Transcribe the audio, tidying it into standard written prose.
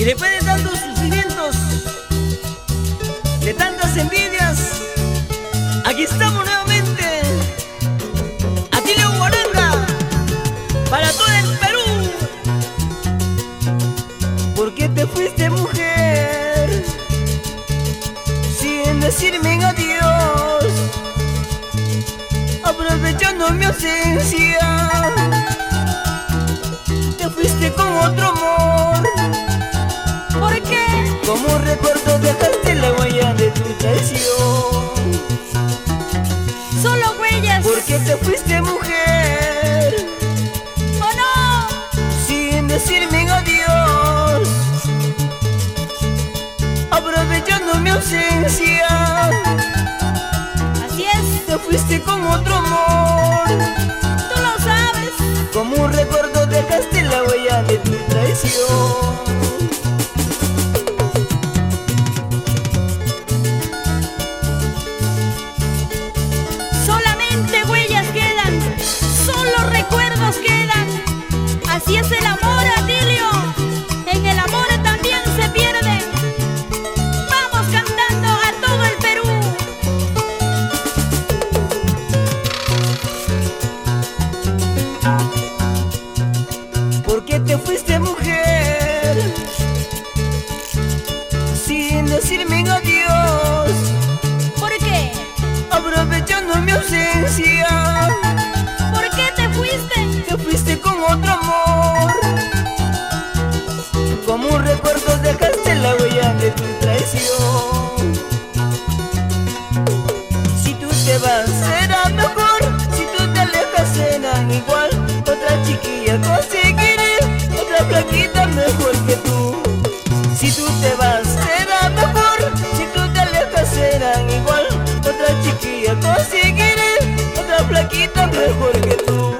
Y después de tantos sufrimientos, de tantas envidias, aquí estamos nuevamente. Atilio Guaranga, para todo el Perú. ¿Por qué te fuiste, mujer, sin decirme adiós, aprovechando mi ausencia? Te fuiste con otro amor. ¿Por qué? Como recuerdo dejaste la huella de tu traición. Solo huellas. ¿Por qué te fuiste, mujer? ¡Oh no! Sin decirme adiós, aprovechando mi ausencia. Así es. Te fuiste con otro amor. Tú lo sabes. Como un recuerdo dejaste la huella de tu traición. Así es el amor, Atilio. En el amor también se pierde. Vamos cantando a todo el Perú. ¿Por qué te fuiste, mujer, sin decirme adiós? ¿Por qué? Aprovechando mi ausencia. ¿Por qué te fuiste? Te fuiste con otro amor. Como un recuerdo dejaste la huella de tu traición. Si tú te vas será mejor, si tú te alejas será igual. Otra chiquilla conseguiré, otra flaquita mejor que tú. Si tú te vas será mejor, si tú te alejas serán igual. Otra chiquilla conseguiré, otra flaquita mejor que tú.